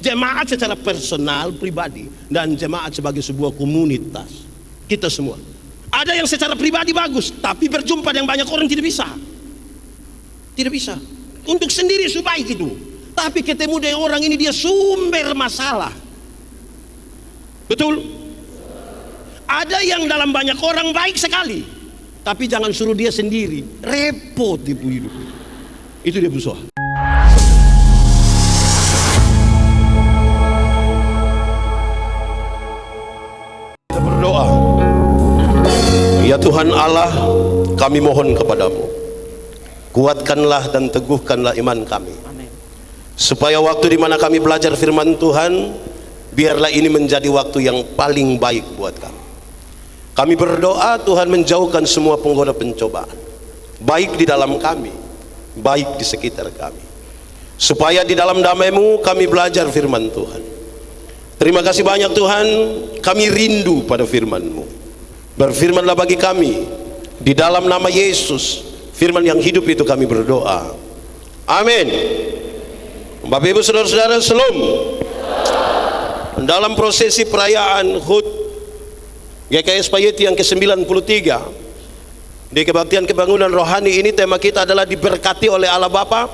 Jemaat secara personal, pribadi, dan jemaat sebagai sebuah komunitas. Kita semua. Ada yang secara pribadi bagus, tapi berjumpa dengan banyak orang tidak bisa. Tidak bisa. Untuk sendiri sebaik itu, tapi ketemu dengan orang ini dia sumber masalah. Betul? Ada yang dalam banyak orang baik sekali, tapi jangan suruh dia sendiri, repot ibu hidup. Itu dia musuh. Kita berdoa. Ya Tuhan Allah, kami mohon kepadamu, kuatkanlah dan teguhkanlah iman kami. Amin. Supaya waktu di mana kami belajar firman Tuhan, biarlah ini menjadi waktu yang paling baik buat kami. Kami berdoa Tuhan menjauhkan semua penggoda pencobaan, baik di dalam kami, baik di sekitar kami. Supaya di dalam damai-Mu kami belajar firman Tuhan. Terima kasih banyak Tuhan, kami rindu pada firman-Mu. Berfirmanlah bagi kami, di dalam nama Yesus, firman yang hidup itu kami berdoa. Amin. Bapak Ibu Saudara-saudara, Shalom. Dalam prosesi perayaan HUT GKS Payeti yang ke-93 di kebaktian kebangunan rohani ini, tema kita adalah diberkati oleh Allah Bapa,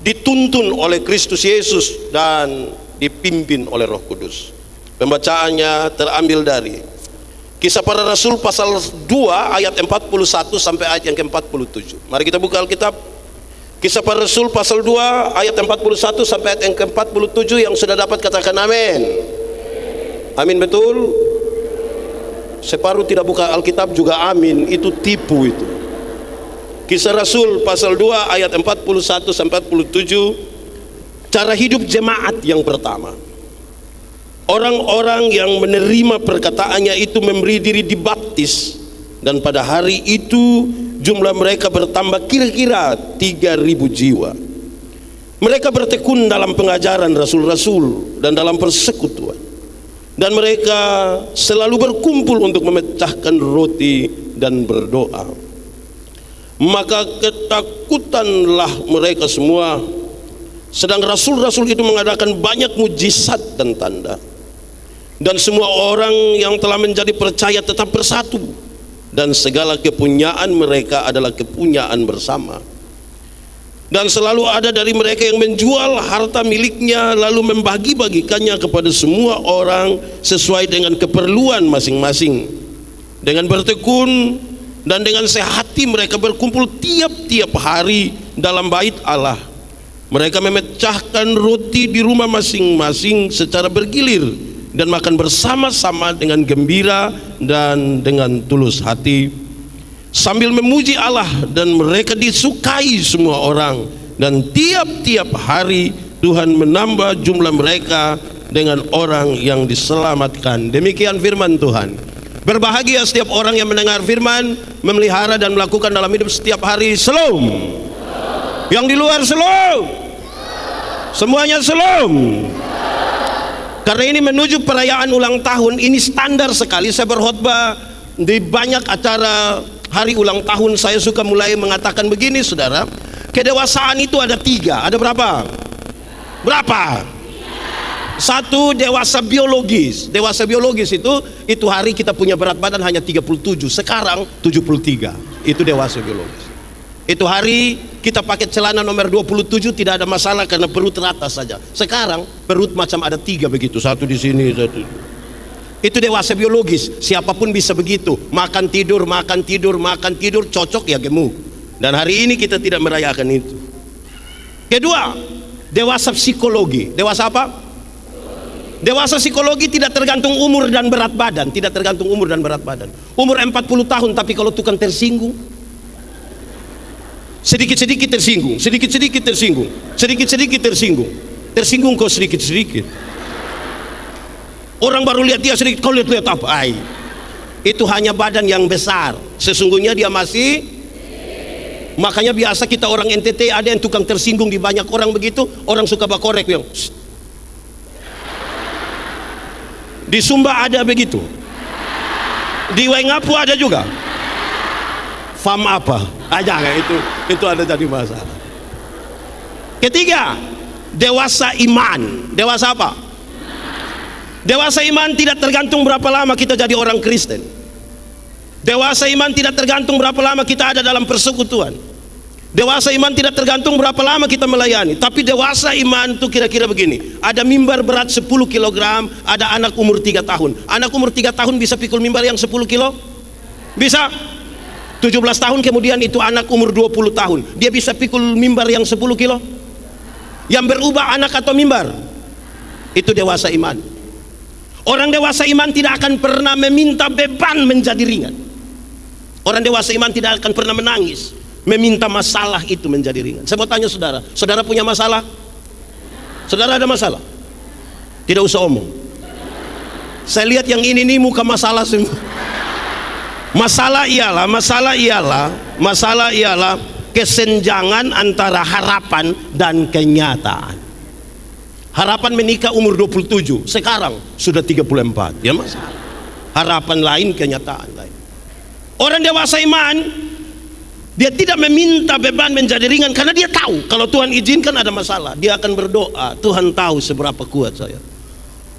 dituntun oleh Kristus Yesus, dan dipimpin oleh Roh Kudus. Pembacaannya terambil dari Kisah Para Rasul pasal 2 ayat 41 sampai ayat yang ke-47. Mari kita buka Alkitab. Kisah Para Rasul pasal 2 ayat 41 sampai ayat yang ke-47. Yang sudah dapat katakan amin. Amin, betul? Separuh tidak buka Alkitab juga amin, itu tipu itu. Kisah Rasul pasal 2 ayat 41 sampai 47. Cara hidup jemaat yang pertama. Orang-orang yang menerima perkataannya itu memberi diri dibaptis, dan pada hari itu jumlah mereka bertambah kira-kira 3.000 jiwa. Mereka bertekun dalam pengajaran rasul-rasul dan dalam persekutuan, dan mereka selalu berkumpul untuk memecahkan roti dan berdoa. Maka ketakutanlah mereka semua, sedang rasul-rasul itu mengadakan banyak mujizat dan tanda. Dan semua orang yang telah menjadi percaya tetap bersatu, dan segala kepunyaan mereka adalah kepunyaan bersama. Dan selalu ada dari mereka yang menjual harta miliknya lalu membagi-bagikannya kepada semua orang sesuai dengan keperluan masing-masing. Dengan bertekun dan dengan sehati mereka berkumpul tiap-tiap hari dalam bait Allah. Mereka memecahkan roti di rumah masing-masing secara bergilir, dan makan bersama-sama dengan gembira dan dengan tulus hati, sambil memuji Allah, dan mereka disukai semua orang. Dan tiap-tiap hari Tuhan menambah jumlah mereka dengan orang yang diselamatkan. Demikian firman Tuhan. Berbahagia setiap orang yang mendengar firman, memelihara dan melakukan dalam hidup setiap hari. Shalom. Yang di luar shalom. Semuanya shalom. Karena ini menuju perayaan ulang tahun, ini standar sekali. Saya berkhotbah di banyak acara hari ulang tahun. Saya suka mulai mengatakan begini, saudara. Kedewasaan itu ada 3. Ada berapa? Berapa? 1, dewasa biologis. Dewasa biologis itu hari kita punya berat badan hanya 37. Sekarang 73. Itu dewasa biologis. Itu hari kita pakai celana nomor 27 tidak ada masalah karena perut rata saja. Sekarang perut macam ada 3 begitu, 1 di sini, 1. Itu dewasa biologis. Siapapun bisa begitu. Makan tidur, makan tidur, makan tidur, cocok ya gemuk. Dan hari ini kita tidak merayakan itu. Kedua, dewasa psikologi. Dewasa apa? Dewasa psikologi tidak tergantung umur dan berat badan. Tidak tergantung umur dan berat badan. Umur 40 tahun, tapi kalau tukang tersinggung, sedikit-sedikit tersinggung, sedikit-sedikit tersinggung, sedikit-sedikit tersinggung, tersinggung kau sedikit-sedikit. Orang baru lihat dia sedikit, kau lihat apa? Ay, itu hanya badan yang besar, sesungguhnya dia masih. Makanya biasa kita orang NTT ada yang tukang tersinggung di banyak orang begitu, orang suka bakorek yang. Di Sumba ada begitu, di Waingapu ada juga. Fam apa? Aja itu ada jadi masalah. Ketiga, dewasa iman. Dewasa apa? Dewasa iman tidak tergantung berapa lama kita jadi orang Kristen. Dewasa iman tidak tergantung berapa lama kita ada dalam persekutuan. Dewasa iman tidak tergantung berapa lama kita melayani. Tapi dewasa iman itu kira-kira begini. Ada mimbar berat 10 kg, ada anak umur 3 tahun. Anak umur 3 tahun bisa pikul mimbar yang 10 kilo? Bisa. 17 tahun kemudian itu anak umur 20 tahun. Dia bisa pikul mimbar yang 10 kilo? Yang berubah anak atau mimbar? Itu dewasa iman. Orang dewasa iman tidak akan pernah meminta beban menjadi ringan. Orang dewasa iman tidak akan pernah menangis meminta masalah itu menjadi ringan. Saya mau tanya saudara, saudara punya masalah? Saudara ada masalah? Tidak usah omong. Saya lihat yang ini nih muka masalah semua. Masalah ialah kesenjangan antara harapan dan kenyataan. Harapan menikah umur 27, sekarang sudah 34. Ya masalah. Harapan lain, kenyataan lain. Orang dewasa iman, dia tidak meminta beban menjadi ringan karena dia tahu kalau Tuhan izinkan ada masalah, dia akan berdoa, Tuhan tahu seberapa kuat saya.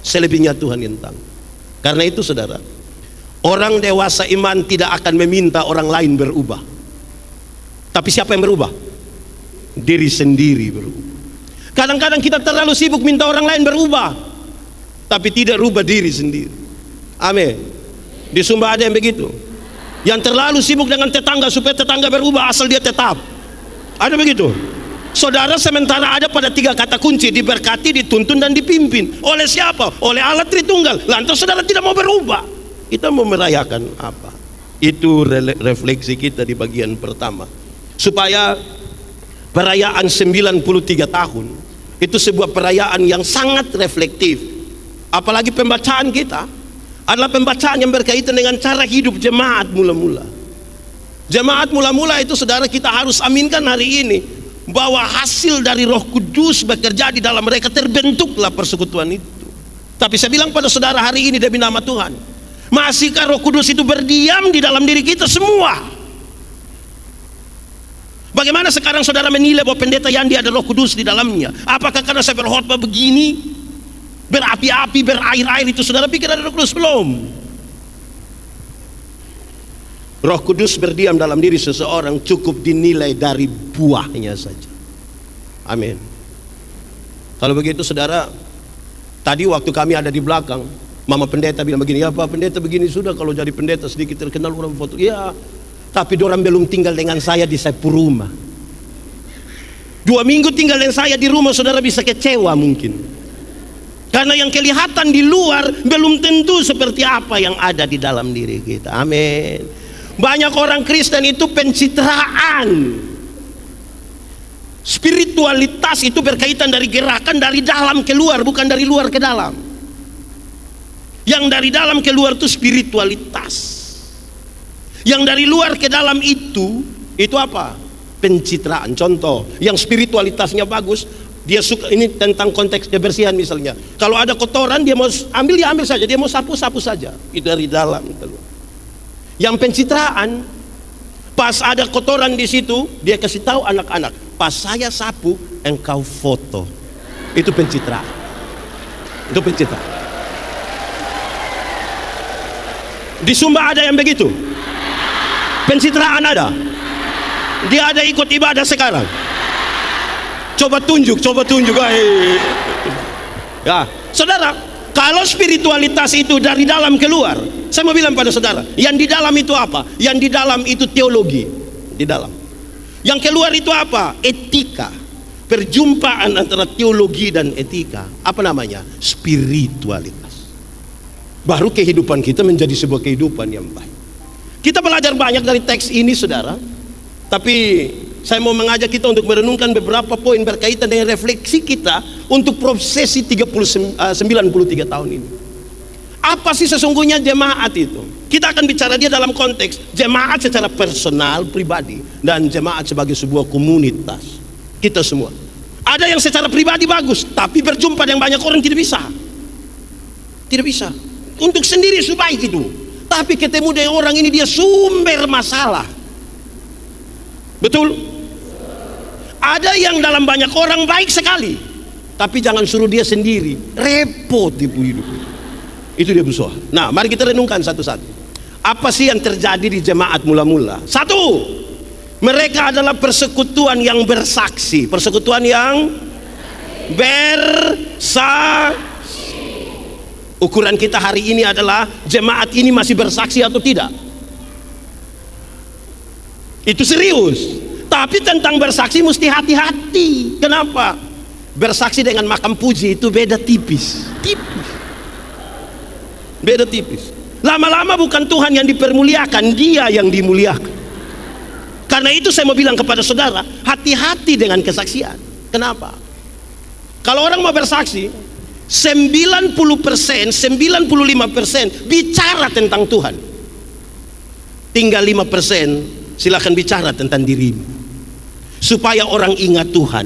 Selebihnya Tuhan yang tahu. Karena itu saudara, orang dewasa iman tidak akan meminta orang lain berubah. Tapi siapa yang berubah? Diri sendiri berubah. Kadang-kadang kita terlalu sibuk minta orang lain berubah, tapi tidak rubah diri sendiri. Amin. Di Sumba ada yang begitu, yang terlalu sibuk dengan tetangga supaya tetangga berubah asal dia tetap. Ada begitu. Saudara sementara ada pada 3 kata kunci: diberkati, dituntun, dan dipimpin. Oleh siapa? Oleh Allah Tritunggal. Lantas saudara tidak mau berubah. Kita mau merayakan apa? Itu refleksi kita di bagian pertama. Supaya perayaan 93 tahun itu sebuah perayaan yang sangat reflektif. Apalagi pembacaan kita adalah pembacaan yang berkaitan dengan cara hidup jemaat mula-mula. Jemaat mula-mula itu saudara kita harus aminkan hari ini, bahwa hasil dari Roh Kudus bekerja di dalam mereka, terbentuklah persekutuan itu. Tapi saya bilang pada saudara hari ini demi nama Tuhan, masihkah Roh Kudus itu berdiam di dalam diri kita semua? Bagaimana sekarang saudara menilai bahwa pendeta Yandi ada Roh Kudus di dalamnya? Apakah karena saya berkhotbah begini, berapi-api, berair-air, itu saudara pikir ada Roh Kudus? Belum. Roh Kudus berdiam dalam diri seseorang cukup dinilai dari buahnya saja. Amin. Kalau begitu saudara, tadi waktu kami ada di belakang, mama pendeta bilang begini, ya Pak pendeta begini sudah, kalau jadi pendeta sedikit terkenal orang foto. Ya, tapi dorang belum tinggal dengan saya di sapu rumah. 2 minggu tinggal dengan saya di rumah, saudara bisa kecewa mungkin. Karena yang kelihatan di luar belum tentu seperti apa yang ada di dalam diri kita. Amin. Banyak orang Kristen itu pencitraan. Spiritualitas itu berkaitan dari gerakan dari dalam keluar, bukan dari luar ke dalam. Yang dari dalam keluar itu spiritualitas. Yang dari luar ke dalam itu apa? Pencitraan. Contoh, yang spiritualitasnya bagus, dia suka, ini tentang konteks kebersihan misalnya. Kalau ada kotoran dia mau ambil, dia ambil saja, dia mau sapu saja. Itu dari dalam keluar. Yang pencitraan, pas ada kotoran di situ, dia kasih tahu anak-anak, pas saya sapu, engkau foto. Itu pencitraan. Itu pencitraan. Di Sumba ada yang begitu. Pencitraan ada. Dia ada ikut ibadah sekarang. Coba tunjuk. Ya, saudara, kalau spiritualitas itu dari dalam keluar, saya mau bilang pada saudara, yang di dalam itu apa? Yang di dalam itu teologi, di dalam. Yang keluar itu apa? Etika. Perjumpaan antara teologi dan etika. Apa namanya? Spiritualitas. Baru kehidupan kita menjadi sebuah kehidupan yang baik. Kita belajar banyak dari teks ini saudara, tapi saya mau mengajak kita untuk merenungkan beberapa poin berkaitan dengan refleksi kita untuk prosesi 93 tahun ini. Apa sih sesungguhnya jemaat itu? Kita akan bicara dia dalam konteks jemaat secara personal, pribadi, dan jemaat sebagai sebuah komunitas. Kita semua. Ada yang secara pribadi bagus, tapi berjumpa dengan banyak orang tidak bisa. Tidak bisa. Untuk sendiri sebaik itu. Tapi ketemu dengan orang ini dia sumber masalah. Betul? Ada yang dalam banyak orang baik sekali, tapi jangan suruh dia sendiri, repot ibu hidup. Itu dia musuh. Nah, mari kita renungkan satu-satu. Apa sih yang terjadi di jemaat mula-mula? Satu, mereka adalah persekutuan yang bersaksi. Persekutuan yang bersaksi. Ukuran kita hari ini adalah jemaat ini masih bersaksi atau tidak. Itu serius. Tapi tentang bersaksi mesti hati-hati. Kenapa? Bersaksi dengan makam puji itu beda tipis. Beda tipis. Lama-lama bukan Tuhan yang dipermuliakan, Dia yang dimuliakan. Karena itu saya mau bilang kepada saudara, hati-hati dengan kesaksian. Kenapa? Kalau orang mau bersaksi, 90%, 95% bicara tentang Tuhan. Tinggal 5% silakan bicara tentang dirimu. Supaya orang ingat Tuhan,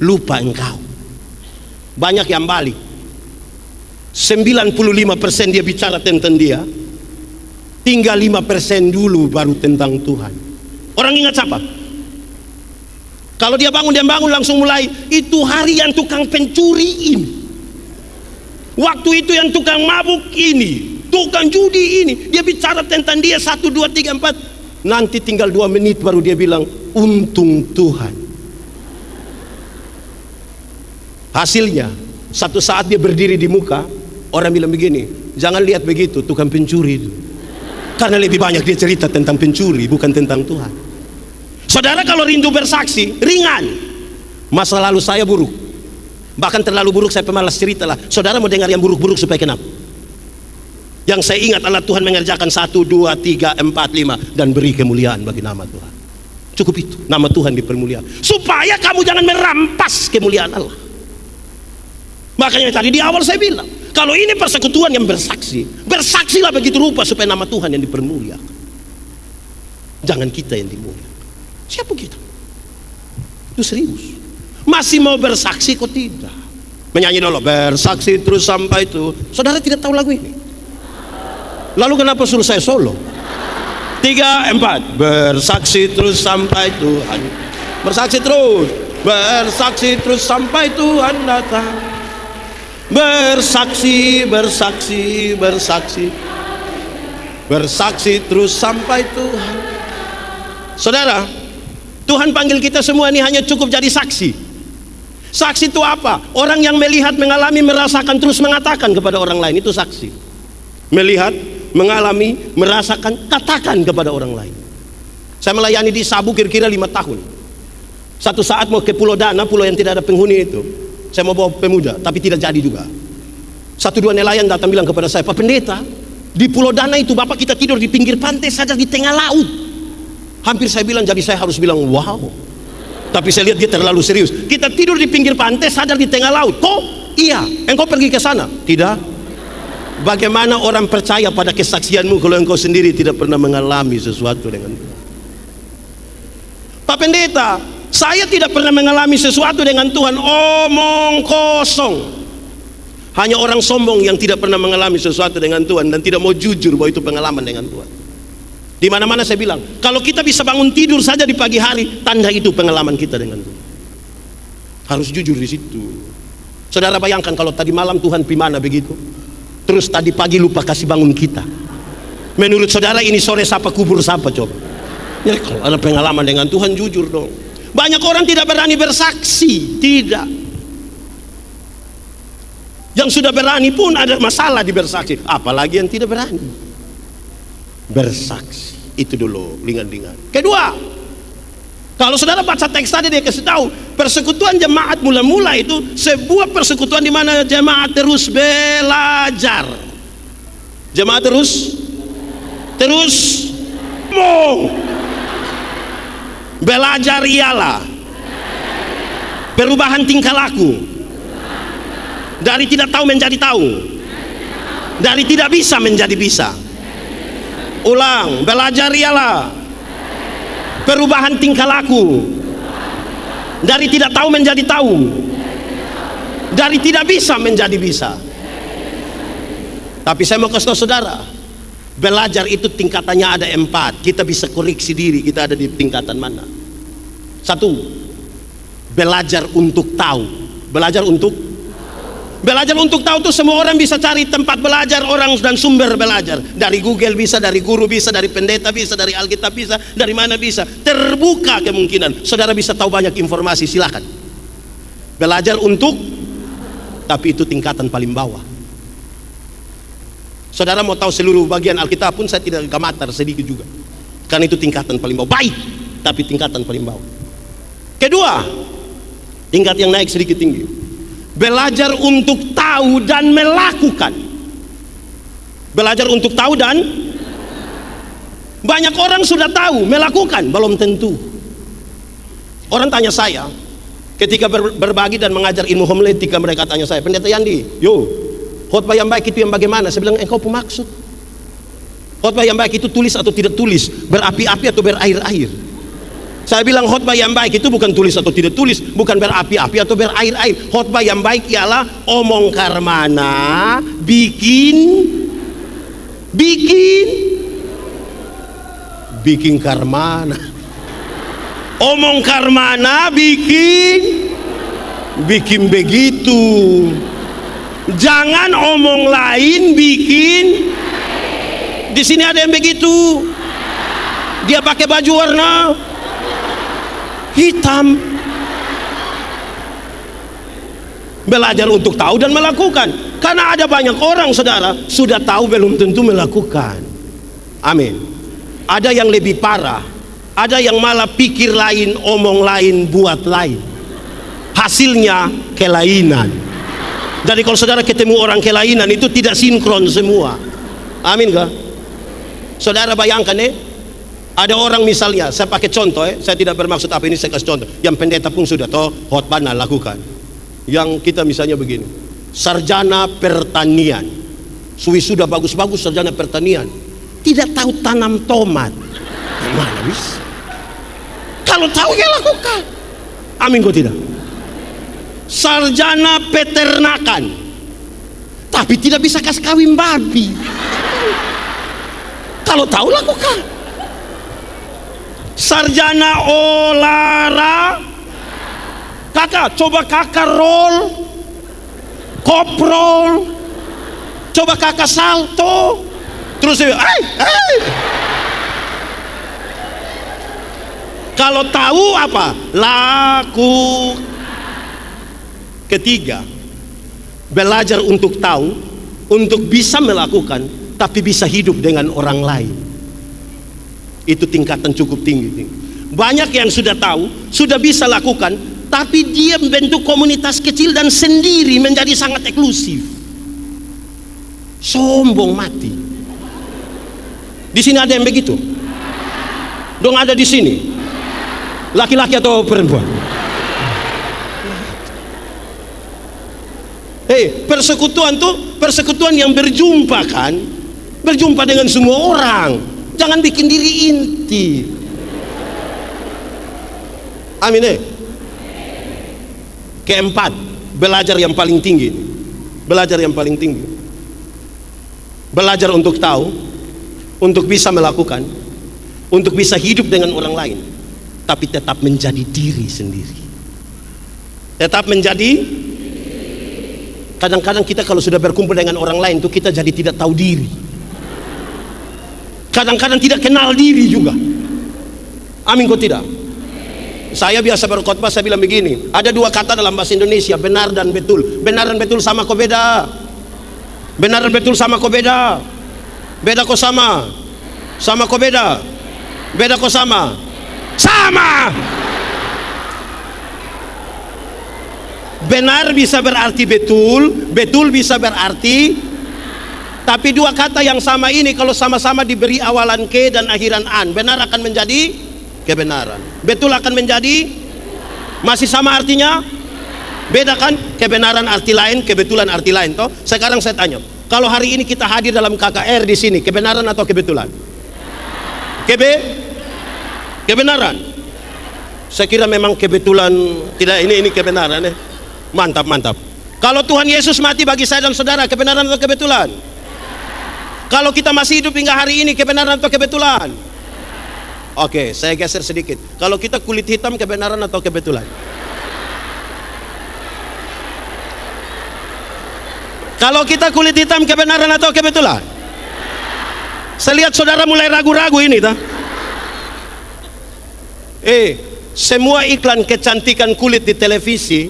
lupa engkau. Banyak yang balik. 95% dia bicara tentang dia, tinggal 5% dulu baru tentang Tuhan. Orang ingat siapa? Kalau dia bangun langsung mulai, itu hari yang tukang pencuri ini, waktu itu yang tukang mabuk ini, tukang judi ini. Dia bicara tentang dia 1, 2, 3, 4. Nanti tinggal 2 menit baru dia bilang, untung Tuhan. Hasilnya, satu saat dia berdiri di muka, orang bilang begini, jangan lihat begitu, tukang pencuri itu. Karena lebih banyak dia cerita tentang pencuri, bukan tentang Tuhan. Saudara kalau rindu bersaksi, ringan. Masa lalu saya buruk, bahkan terlalu buruk, saya pemalas cerita lah. Saudara mau dengar yang buruk-buruk supaya kenapa? Yang saya ingat adalah Tuhan mengerjakan 1, 2, 3, 4, 5 dan beri kemuliaan bagi nama Tuhan. Cukup itu, nama Tuhan dipermuliakan. Supaya kamu jangan merampas kemuliaan Allah. Makanya tadi di awal saya bilang, kalau ini persekutuan yang bersaksi, bersaksilah begitu rupa supaya nama Tuhan yang dipermuliakan. Jangan kita yang dimuliakan. Siapa kita? Itu serius. Masih mau bersaksi kok tidak? Menyanyi dulu, bersaksi terus sampai itu. Saudara tidak tahu lagu ini? Lalu kenapa suruh saya solo? 3, 4. Bersaksi terus sampai Tuhan. Bersaksi terus. Bersaksi terus sampai Tuhan datang. Bersaksi, bersaksi, bersaksi. Bersaksi terus sampai Tuhan. Saudara, Tuhan panggil kita semua ini hanya cukup jadi saksi. Saksi itu apa? Orang yang melihat, mengalami, merasakan, terus mengatakan kepada orang lain, itu saksi. Melihat, mengalami, merasakan, katakan kepada orang lain. Saya melayani di Sabu kira-kira 5 tahun. Satu saat mau ke Pulau Dana, pulau yang tidak ada penghuni itu, saya mau bawa pemuda, tapi tidak jadi juga. 1, 2 nelayan datang bilang kepada saya, Pak Pendeta, di Pulau Dana itu Bapak kita tidur di pinggir pantai saja di tengah laut. Hampir saya bilang, jadi saya harus bilang wow. Tapi saya lihat dia terlalu serius. Kita tidur di pinggir pantai sadar di tengah laut. Kok? Iya. Engkau pergi ke sana? Tidak. Bagaimana orang percaya pada kesaksianmu kalau engkau sendiri tidak pernah mengalami sesuatu dengan Tuhan? Pak Pendeta, saya tidak pernah mengalami sesuatu dengan Tuhan. Omong kosong. Hanya orang sombong yang tidak pernah mengalami sesuatu dengan Tuhan dan tidak mau jujur bahwa itu pengalaman dengan Tuhan. Di mana-mana saya bilang, kalau kita bisa bangun tidur saja di pagi hari, tanda itu pengalaman kita dengan Tuhan. Harus jujur di situ. Saudara bayangkan kalau tadi malam Tuhan pimana begitu, terus tadi pagi lupa kasih bangun kita. Menurut saudara ini sore siapa kubur siapa coba? Ya kalau ada pengalaman dengan Tuhan jujur dong. Banyak orang tidak berani bersaksi, tidak. Yang sudah berani pun ada masalah di bersaksi, apalagi yang tidak berani bersaksi. Itu dulu, ringan-ringan. Kedua, kalau saudara baca teks tadi dia kasih tahu, persekutuan jemaat mula-mula itu sebuah persekutuan di mana jemaat terus belajar. Jemaat terus mau belajar ialah perubahan tingkah laku dari tidak tahu menjadi tahu, dari tidak bisa menjadi bisa. Ulang, belajar ialah perubahan tingkah laku dari tidak tahu menjadi tahu, dari tidak bisa menjadi bisa. Tapi saya mau kasih tahu saudara, belajar itu tingkatannya ada 4. Kita bisa koreksi diri, kita ada di tingkatan mana. 1, belajar untuk tahu. Belajar untuk Belajar untuk tahu tuh semua orang bisa cari tempat belajar orang dan sumber belajar. Dari Google bisa, dari guru bisa, dari pendeta bisa, dari Alkitab bisa, dari mana bisa. Terbuka kemungkinan. Saudara bisa tahu banyak informasi, silakan. Belajar untuk, tapi itu tingkatan paling bawah. Saudara mau tahu seluruh bagian Alkitab pun saya tidak gamatar sedikit juga. Karena itu tingkatan paling bawah. Baik, tapi tingkatan paling bawah. Kedua, tingkat yang naik sedikit tinggi. Belajar untuk tahu dan melakukan. Belajar untuk tahu dan banyak orang sudah tahu, melakukan belum tentu. Orang tanya saya ketika berbagi dan mengajar ilmu homiletika, mereka tanya saya, Pendeta Yandi, yo, khotbah yang baik itu yang bagaimana? Saya bilang, engkau pemaksud. Khotbah yang baik itu tulis atau tidak tulis, berapi-api atau berair-air. Saya bilang khotbah yang baik itu bukan tulis atau tidak tulis, bukan berapi-api atau berair-air. Khotbah yang baik ialah omong karmana, bikin karmana. Omong karmana, bikin begitu. Jangan omong lain bikin. Di sini ada yang begitu. Dia pakai baju warna hitam. Belajar untuk tahu dan melakukan. Karena ada banyak orang, saudara, sudah tahu belum tentu melakukan. Amin. Ada yang lebih parah. Ada yang malah pikir lain, omong lain, buat lain. Hasilnya kelainan. Jadi kalau saudara ketemu orang kelainan, itu tidak sinkron semua. Amin kah? Saudara bayangkan ada orang misalnya, saya pakai contoh, saya tidak bermaksud apa ini, saya kasih contoh. Yang pendeta pun sudah tahu, khotbah lakukan. Yang kita misalnya begini, sarjana pertanian, sudah bagus-bagus sarjana pertanian, tidak tahu tanam tomat. Gimana bisa? Kalau tahu ya lakukan. Amin kok tidak? Sarjana peternakan, tapi tidak bisa kasih kawin babi. Kalau tahu lakukan. Sarjana kakak, coba kakak roll, koprol, coba kakak salto, terus dia, kalau tahu apa? Laku. Ketiga, belajar untuk tahu, untuk bisa melakukan, tapi bisa hidup dengan orang lain. Itu tingkatan cukup tinggi. Banyak yang sudah tahu, sudah bisa lakukan, tapi dia membentuk komunitas kecil dan sendiri menjadi sangat eksklusif. Sombong mati. Di sini ada yang begitu? Dong ada di sini. Laki-laki atau perempuan? Persekutuan tuh persekutuan yang berjumpa kan? Berjumpa dengan semua orang. Jangan bikin diri inti. Amin. Keempat, belajar yang paling tinggi. Belajar yang paling tinggi. Belajar untuk tahu, untuk bisa melakukan, untuk bisa hidup dengan orang lain, tapi tetap menjadi diri sendiri. Tetap menjadi. Kadang-kadang kita kalau sudah berkumpul dengan orang lain tuh kita jadi tidak tahu diri. Kadang-kadang tidak kenal diri juga. Amin kok tidak? Saya biasa berkhotbah, saya bilang begini, ada dua kata dalam bahasa Indonesia, benar dan betul. Benar dan betul sama kok beda. Benar dan betul sama kok beda. Beda kok sama. Sama kok beda. Beda kok sama. Sama. Benar bisa berarti betul, betul bisa berarti. Tapi dua kata yang sama ini kalau sama-sama diberi awalan ke dan akhiran an, benar akan menjadi kebenaran. Betul akan menjadi, masih sama artinya? Beda kan? Kebenaran arti lain, kebetulan arti lain. Toh? Sekarang saya tanya, kalau hari ini kita hadir dalam KKR di sini, kebenaran atau kebetulan? Kebenaran. Saya kira memang kebetulan, tidak, ini kebenaran. Mantap. Kalau Tuhan Yesus mati bagi saya dan saudara, kebenaran atau kebetulan? Kalau kita masih hidup hingga hari ini, kebenaran atau kebetulan? Oke, saya geser sedikit. Kalau kita kulit hitam, kebenaran atau kebetulan? Kalau kita kulit hitam, kebenaran atau kebetulan? Saya lihat saudara mulai ragu-ragu ini, tak? Semua iklan kecantikan kulit di televisi,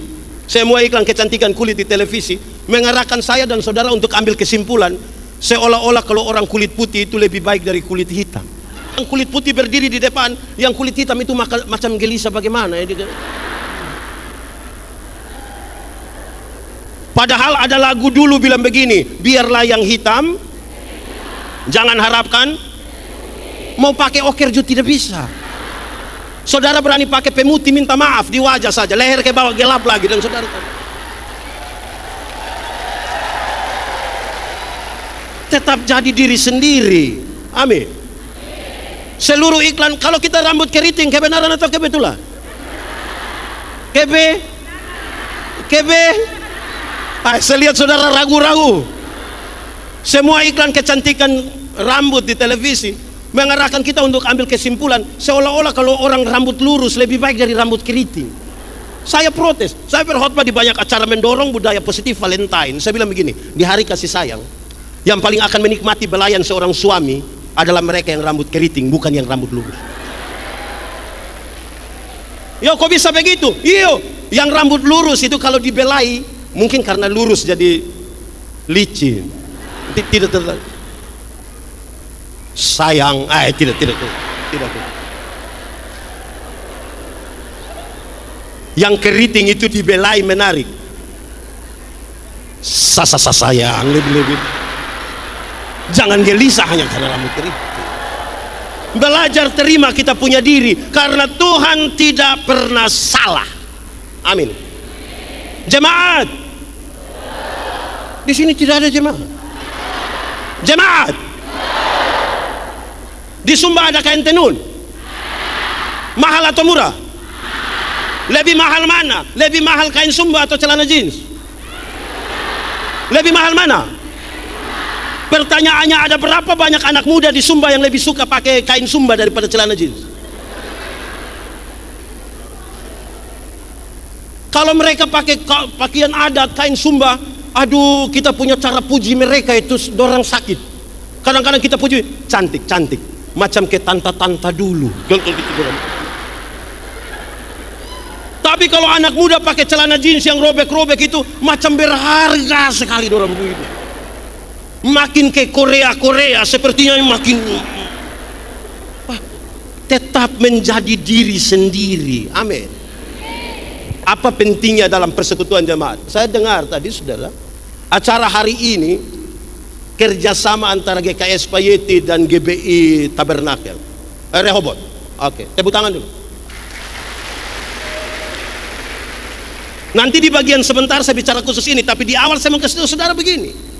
mengarahkan saya dan saudara untuk ambil kesimpulan seolah-olah kalau orang kulit putih itu lebih baik dari kulit hitam. Yang kulit putih berdiri di depan, yang kulit hitam itu macam gelisah bagaimana ya? Padahal ada lagu dulu bilang begini, biarlah yang hitam, jangan harapkan, mau pakai okerju tidak bisa. Saudara berani pakai pemutih minta maaf di wajah saja, leher ke bawah gelap lagi, dan saudara tetap jadi diri sendiri. Amin. Seluruh iklan, kalau kita rambut keriting, kebenaran atau kebetulan? Saya lihat saudara ragu-ragu. Semua iklan kecantikan rambut di televisi mengarahkan kita untuk ambil kesimpulan seolah-olah kalau orang rambut lurus lebih baik dari rambut keriting. Saya protes. Saya berkhotbah di banyak acara mendorong budaya positif Valentine. Saya bilang begini, di hari kasih sayang, yang paling akan menikmati belayan seorang suami adalah mereka yang rambut keriting, bukan yang rambut lurus. Yo, kok bisa begitu? Iyo, yang rambut lurus itu kalau dibelai, mungkin karena lurus jadi licin. Tidak sayang, tidak. Yang keriting itu dibelai menarik. Sayang, lebih. Jangan gelisah hanya karena rambut keriting. Belajar terima kita punya diri, karena Tuhan tidak pernah salah. Amin. Jemaat, di sini tidak ada jemaat. Di Sumba ada kain tenun? Mahal atau murah? Lebih mahal mana? Lebih mahal kain Sumba atau celana jeans? Lebih mahal mana? Pertanyaannya, ada berapa banyak anak muda di Sumba yang lebih suka pakai kain Sumba daripada celana jeans? Kalau mereka pakai pakaian adat kain Sumba, aduh, kita punya cara puji mereka itu dorang sakit. Kadang-kadang kita puji cantik, macam ke tanta-tanta dulu. Tapi kalau anak muda pakai celana jeans yang robek-robek itu macam berharga sekali dorang begitu. Makin ke Korea sepertinya makin. Tetap menjadi diri sendiri. Amin. Apa pentingnya dalam persekutuan jemaat? Saya dengar tadi saudara, acara hari ini kerjasama antara GKS Payeti dan GBI Tabernakel Rehoboth. Oke, tepuk tangan dulu. Nanti di bagian sebentar saya bicara khusus ini, tapi di awal saya mau kasih tahu saudara begini.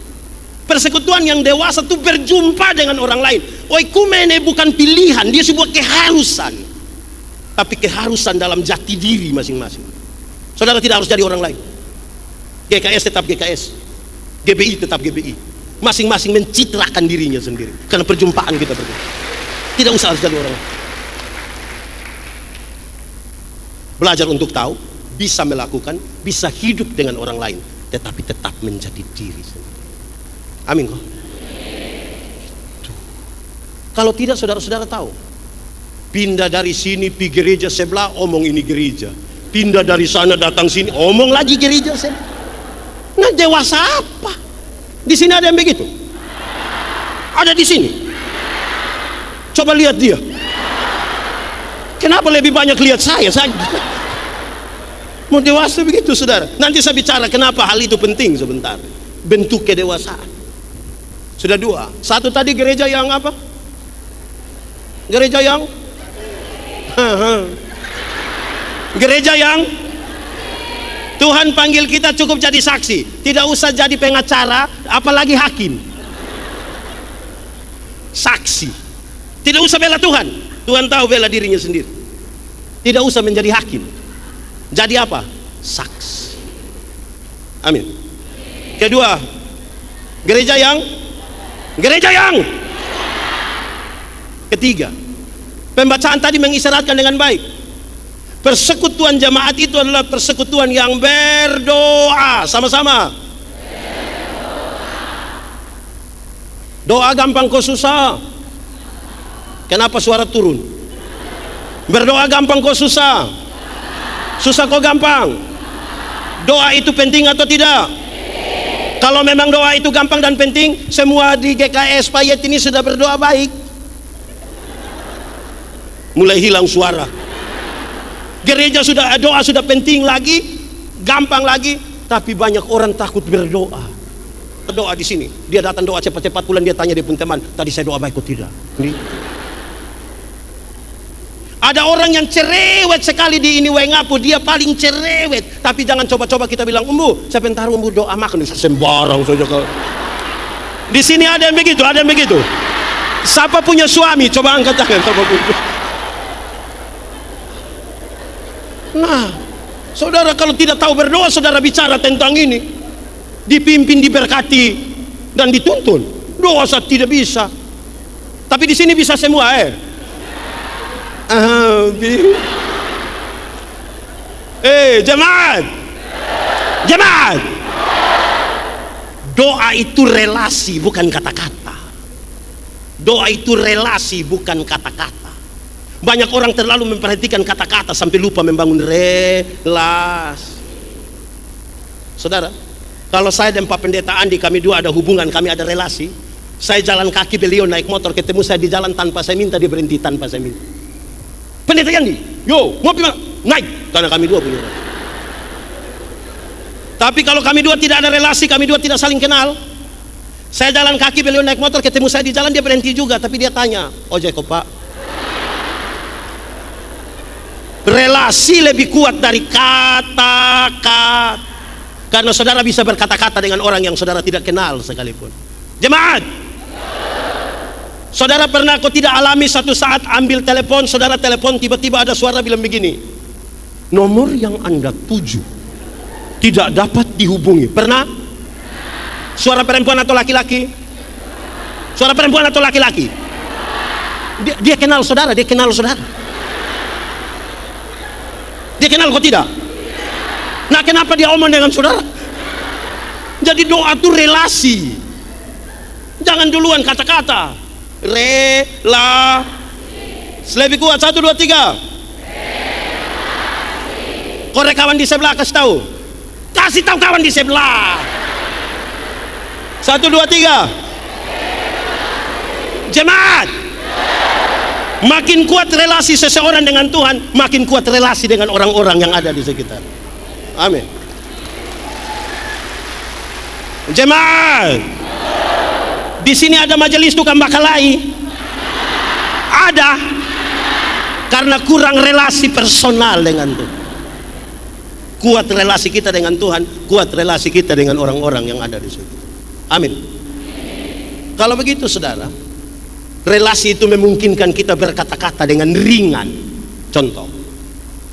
Persekutuan yang dewasa itu berjumpa dengan orang lain. Oikumene bukan pilihan, dia sebuah keharusan. Tapi keharusan dalam jati diri masing-masing. Saudara tidak harus jadi orang lain. GKS tetap GKS, GBI tetap GBI. Masing-masing mencitrakan dirinya sendiri. Karena perjumpaan kita berdua. Tidak usah harus jadi orang lain. Belajar untuk tahu, bisa melakukan, bisa hidup dengan orang lain, tetapi tetap menjadi diri sendiri. Amin kok. Kalau tidak, saudara-saudara tahu, pindah dari sini pergi gereja sebelah, omong ini gereja. Pindah dari sana datang sini, omong lagi gereja sebelah. Nah, dewasa apa? Di sini ada yang begitu? Ada di sini? Coba lihat dia. Kenapa lebih banyak lihat saya saja? Mau dewasa begitu saudara. Nanti saya bicara kenapa hal itu penting sebentar. Bentuk kedewasaan. Sudah dua. Satu tadi gereja yang apa? Gereja yang gereja yang Tuhan panggil kita cukup jadi saksi. Tidak usah jadi pengacara, apalagi hakim. Saksi. Tidak usah bela Tuhan. Tuhan tahu bela dirinya sendiri. Tidak usah menjadi hakim. Jadi apa? Saksi. Amin. Kedua, gereja yang ketiga, pembacaan tadi mengisyaratkan dengan baik. Persekutuan jemaat itu adalah persekutuan yang berdoa. Sama-sama. Doa gampang kok susah. Kenapa suara turun? Berdoa gampang kok susah. Susah kok gampang. Doa itu penting atau tidak? Kalau memang doa itu gampang dan penting, semua di GKS Payet ini sudah berdoa baik. Mulai hilang suara. Gereja sudah doa sudah penting lagi, gampang lagi, tapi banyak orang takut berdoa. Berdoa di sini, dia datang doa cepat-cepat pulang, dia tanya dia pun teman, tadi saya doa baik atau tidak? Ini. Ada orang yang cerewet sekali di ini Wengapu, dia paling cerewet. Tapi jangan coba-coba kita bilang, "Umbu, sebentar umbu doa makan." Sembarang saja kau. Di sini ada yang begitu, ada yang begitu. Siapa punya suami? Coba angkat tangan. Nah, saudara kalau tidak tahu berdoa, saudara bicara tentang ini, dipimpin, diberkati, dan dituntun. Doa saat tidak bisa. Tapi di sini bisa semua, jemaat, jemaat. Doa itu relasi, bukan kata-kata. Doa itu relasi, bukan kata-kata. Banyak orang terlalu memperhatikan kata-kata sampai lupa membangun relasi. Saudara, kalau saya dan Pak Pendeta Andi, kami dua ada hubungan, kami ada relasi. Saya jalan kaki, beliau naik motor, ketemu saya di jalan tanpa saya minta, dia berhenti tanpa saya minta. Pendeta Andi, yo, mau gimana? Naik, karena kami dua punya relasi. Tapi kalau kami dua tidak ada relasi, kami dua tidak saling kenal. Saya jalan kaki, beliau naik motor, ketemu saya di jalan, dia berhenti juga, tapi dia tanya, "Ojek kok Pak?" Relasi lebih kuat dari kata-kata. Karena saudara bisa berkata-kata dengan orang yang saudara tidak kenal sekalipun. Jemaat, saudara pernah kok tidak alami satu saat ambil telepon, saudara telepon, tiba-tiba ada suara bilang begini, "Nomor yang Anda tuju tidak dapat dihubungi." Pernah? Suara perempuan atau laki-laki? Suara perempuan atau laki-laki? Dia kenal saudara, dia kenal saudara. Dia kenal kok tidak? Nah, kenapa dia omong dengan saudara? Jadi doa itu relasi. Jangan duluan kata-kata. Lebih kuat, 1, 2, 3. Korek kawan di sebelah, kasih tahu. Kasih tahu kawan di sebelah. 1, 2, 3. Jemaat, makin kuat relasi seseorang dengan Tuhan, makin kuat relasi dengan orang-orang yang ada di sekitar. Amin. Jemaat, di sini ada majelis tukang bakalai. Ada, karena kurang relasi personal dengan Tuhan. Kuat relasi kita dengan Tuhan, kuat relasi kita dengan orang-orang yang ada di situ. Amin. Kalau begitu saudara, relasi itu memungkinkan kita berkata-kata dengan ringan. Contoh,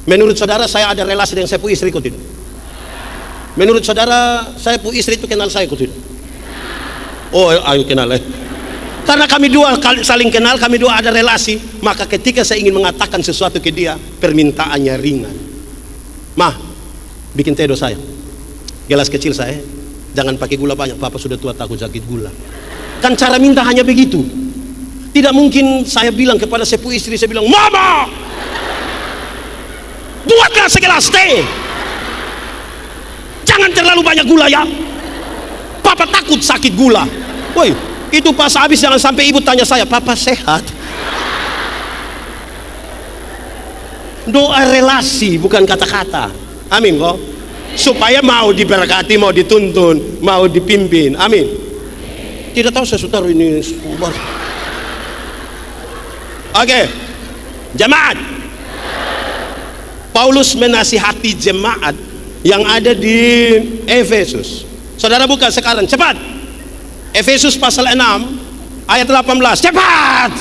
menurut saudara saya ada relasi dengan saya pu istri kok tidak? Menurut saudara saya pu istri itu kenal saya kok tidak? Oh, ayo kenal. Karena kami dua saling kenal, kami dua ada relasi, maka ketika saya ingin mengatakan sesuatu ke dia, permintaannya ringan. "Mah, bikin teh do saya. Gelas kecil saya, jangan pakai gula banyak, papa sudah tua takut sakit gula." Kan cara minta hanya begitu. Tidak mungkin saya bilang kepada sepupu istri, saya bilang, "Mama, buatlah segelas teh. Jangan terlalu banyak gula ya. Papa takut sakit gula." Woi, itu pas habis jangan sampai ibu tanya saya, "Papa sehat?" Doa relasi bukan kata-kata. Amin kok. Supaya mau diberkati, mau dituntun, mau dipimpin. Amin. Tidak tahu saya sudah ini. Oke, jemaat. Paulus menasihati jemaat yang ada di Efesus. Saudara buka sekarang, cepat. Efesus pasal 6 ayat 18. Cepat.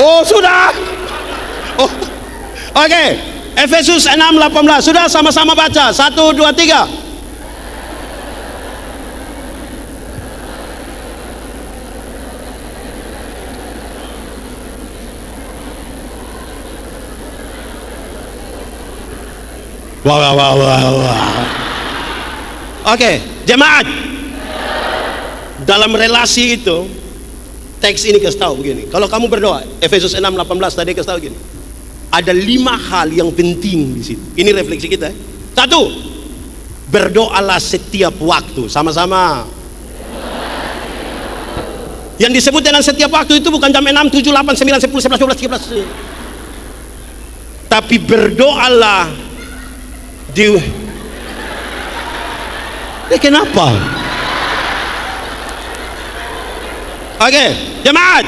Oh, sudah. Oh. Oke. Efesus 6:18. Sudah, sama-sama baca. 1, 2, 3. Wah. Oke, jemaat. Dalam relasi itu, teks ini kasih tahu begini. Kalau kamu berdoa, Efesus 6:18 tadi kasih tahu gini. Ada 5 hal yang penting di situ. Ini refleksi kita. 1, berdoalah setiap waktu. Sama-sama. Yang disebut dengan setiap waktu itu bukan jam 6, 7, 8, 9, 10, 11, 12, 13. Tapi berdoalah di... kenapa? Oke, jemaat.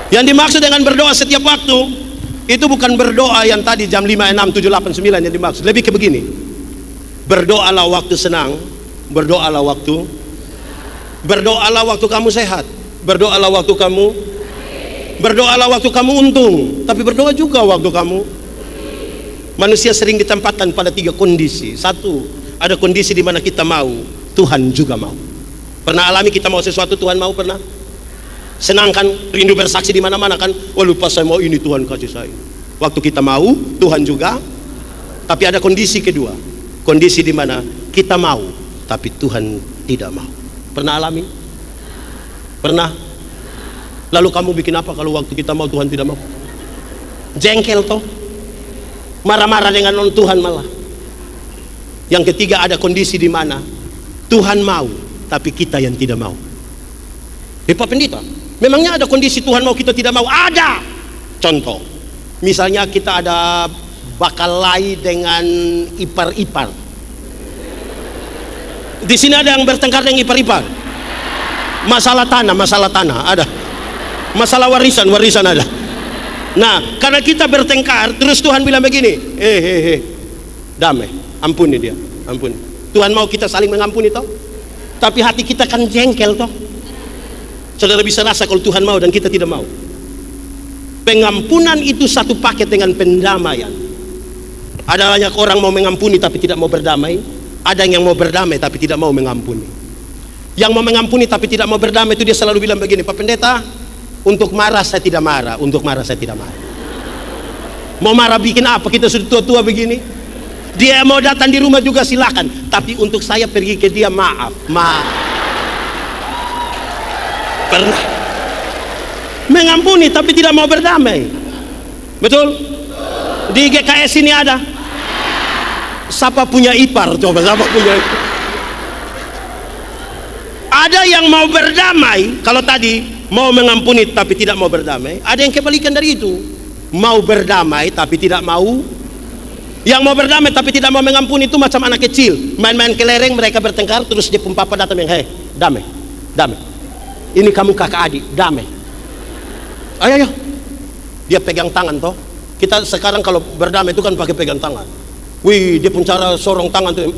Yang dimaksud dengan berdoa setiap waktu itu bukan berdoa yang tadi jam 5, 6, 7, 8, 9 yang dimaksud. Lebih ke begini. Berdoalah waktu senang, berdoalah waktu kamu sehat, berdoalah waktu kamu untung, tapi berdoa juga waktu kamu. Manusia sering ditempatkan pada 3 kondisi. 1, ada kondisi di mana kita mau, Tuhan juga mau. Pernah alami kita mau sesuatu, Tuhan mau? Pernah? Senang kan, rindu bersaksi di mana-mana kan. Oh, lupa saya mau ini, Tuhan kasih saya. Waktu kita mau, Tuhan juga. Tapi ada kondisi kedua, kondisi di mana kita mau, tapi Tuhan tidak mau. Pernah alami? Pernah? Lalu kamu bikin apa kalau waktu kita mau, Tuhan tidak mau? Jengkel toh? Marah-marah dengan non Tuhan malah. Yang ketiga, ada kondisi di mana Tuhan mau, tapi kita yang tidak mau. Pak Pendeta, memangnya ada kondisi Tuhan mau kita tidak mau? Ada. Contoh, misalnya kita ada bakalai dengan ipar-ipar. Di sini ada yang bertengkar dengan ipar-ipar. Masalah tanah ada. Masalah warisan ada. Nah, karena kita bertengkar, terus Tuhan bilang begini, damai, ampuni dia, ampuni. Tuhan mau kita saling mengampuni toh, tapi hati kita kan jengkel toh. Saudara bisa rasa kalau Tuhan mau dan kita tidak mau. Pengampunan itu satu paket dengan pendamaian. Ada banyak orang mau mengampuni tapi tidak mau berdamai. Ada yang mau berdamai tapi tidak mau mengampuni. Yang mau mengampuni tapi tidak mau berdamai itu dia selalu bilang begini, Pak Pendeta, untuk marah saya tidak marah, untuk marah saya tidak marah. Mau marah bikin apa? Kita sudah tua-tua begini. Dia mau datang di rumah juga silakan, tapi untuk saya pergi ke dia maaf. Pernah mengampuni tapi tidak mau berdamai. Betul? Di GKS ini ada. Siapa punya ipar? Coba siapa punya ipar? Ada yang mau berdamai. Kalau tadi mau mengampuni tapi tidak mau berdamai, ada yang kebalikan dari itu. Mau berdamai tapi tidak mau. Yang mau berdamai tapi tidak mau mengampuni itu macam anak kecil main-main kelereng, mereka bertengkar, terus dia pun papa datang yang, hei, damai, ini kamu kakak adik, damai, ayo, dia pegang tangan toh. Kita sekarang kalau berdamai itu kan pakai pegang tangan. Wih, dia pun cara sorong tangan tuh,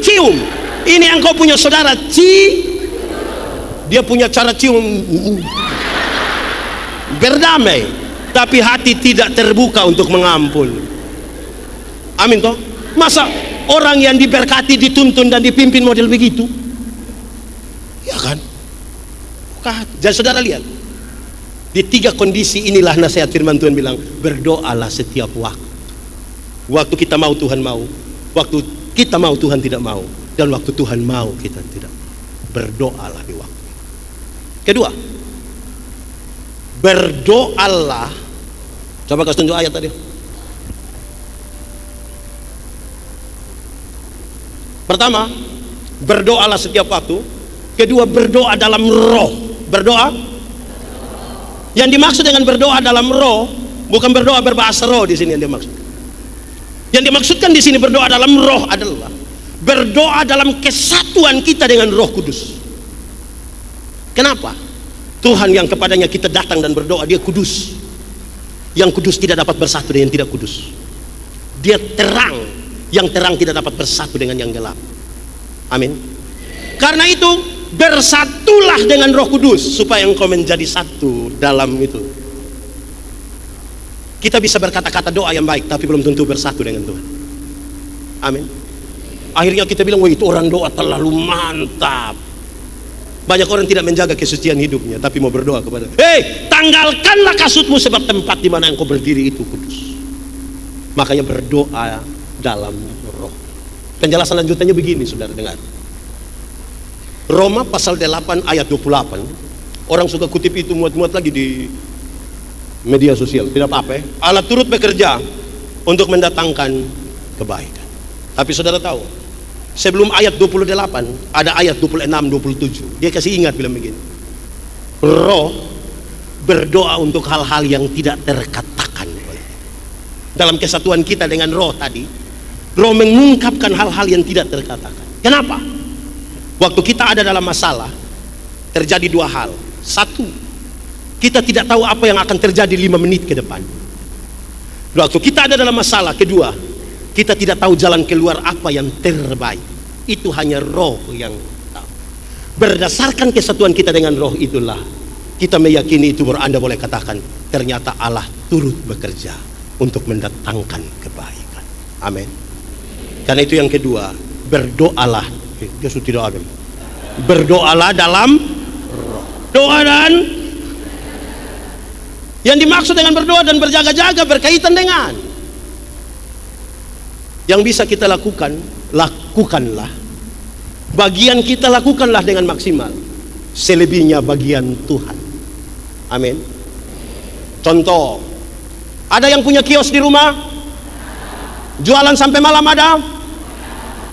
cium. Ini yang kau punya saudara, dia punya cara cium. Berdamai, tapi hati tidak terbuka untuk mengampun. Amin toh? Masa orang yang diberkati, dituntun dan dipimpin model begitu? Ya kan? Jadi saudara lihat, di 3 kondisi inilah nasihat firman Tuhan bilang, berdoalah setiap waktu. Waktu kita mau Tuhan mau, waktu kita mau Tuhan tidak mau, dan waktu Tuhan mau kita tidak. Berdoalah di waktu. Kedua, berdoalah. Coba kasih tunjuk ayat tadi. Pertama, berdoalah setiap waktu. Kedua, berdoa dalam roh. Berdoa. Yang dimaksud dengan berdoa dalam roh bukan berdoa berbahasa roh di sini yang dimaksud. Yang dimaksudkan di sini berdoa dalam roh adalah berdoa dalam kesatuan kita dengan Roh Kudus. Kenapa? Tuhan yang kepadanya kita datang dan berdoa, dia kudus. Yang kudus tidak dapat bersatu dengan yang tidak kudus. Dia terang, yang terang tidak dapat bersatu dengan yang gelap. Amin. Karena itu bersatulah dengan Roh Kudus supaya engkau menjadi satu dalam itu. Kita bisa berkata-kata doa yang baik tapi belum tentu bersatu dengan Tuhan. Amin. Akhirnya kita bilang, wah itu orang doa terlalu mantap. Banyak orang tidak menjaga kesucian hidupnya tapi mau berdoa kepada, hei, tanggalkanlah kasutmu sebab tempat di mana engkau berdiri itu kudus. Makanya berdoa dalam roh. Penjelasan lanjutannya begini, saudara dengar. Roma pasal 8 ayat 28. Orang suka kutip itu muat-muat lagi di media sosial. Tidak apa-apa ya. Allah turut bekerja untuk mendatangkan kebaikan. Tapi saudara tahu, sebelum ayat 28 ada ayat 26, 27. Dia kasih ingat bilang begini. Roh berdoa untuk hal-hal yang tidak terkatakan. Dalam kesatuan kita dengan roh tadi, roh mengungkapkan hal-hal yang tidak terkatakan. Kenapa? Waktu kita ada dalam masalah, terjadi dua hal. Satu, kita tidak tahu apa yang akan terjadi 5 menit ke depan. Waktu kita ada dalam masalah. Kedua, kita tidak tahu jalan keluar apa yang terbaik. Itu hanya roh yang tahu. Berdasarkan kesatuan kita dengan roh itulah kita meyakini itu, baru Anda boleh katakan ternyata Allah turut bekerja untuk mendatangkan kebaikan. Amin. Karena itu yang kedua, berdoalah. Yesus tidak ada. Berdoalah dalam roh. Doa dan yang dimaksud dengan berdoa dan berjaga-jaga berkaitan dengan yang bisa kita lakukan, lakukanlah. Bagian kita lakukanlah dengan maksimal. Selebihnya bagian Tuhan. Amin. Contoh, ada yang punya kios di rumah, jualan sampai malam ada.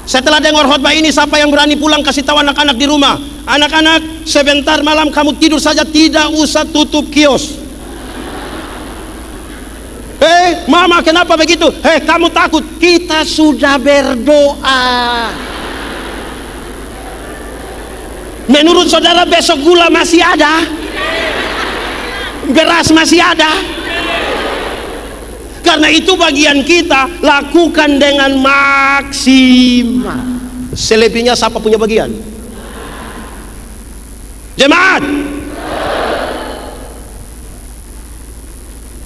Setelah dengar khotbah ini, siapa yang berani pulang kasih tahu anak-anak di rumah, anak-anak sebentar malam kamu tidur saja, tidak usah tutup kios. Mama kenapa begitu? Kamu takut? Kita sudah berdoa. Menurut saudara besok gula masih ada? Beras masih ada? Karena itu bagian kita lakukan dengan maksimal. Selebihnya siapa punya bagian? Jemaat.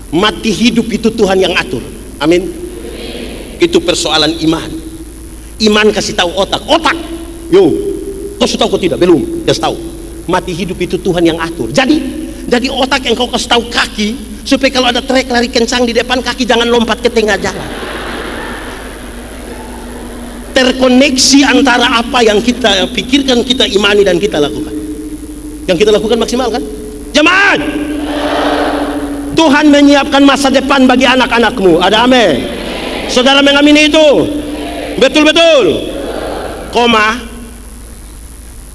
Mati hidup itu Tuhan yang atur. Amin. Itu persoalan iman. Iman kasih tahu otak. Otak. Yo, kau sudah tahu kau tidak? Belum. Kasih tahu. Mati hidup itu Tuhan yang atur. Jadi otak yang kau kasih tahu kaki, supaya kalau ada trek lari kencang di depan, kaki jangan lompat ke tengah jalan. Terkoneksi antara apa yang kita pikirkan, kita imani, dan kita lakukan. Yang kita lakukan maksimal kan? Jemaat, Tuhan menyiapkan masa depan bagi anak-anakmu. Ada amin? Saudara mengamini itu? Betul-betul. Koma.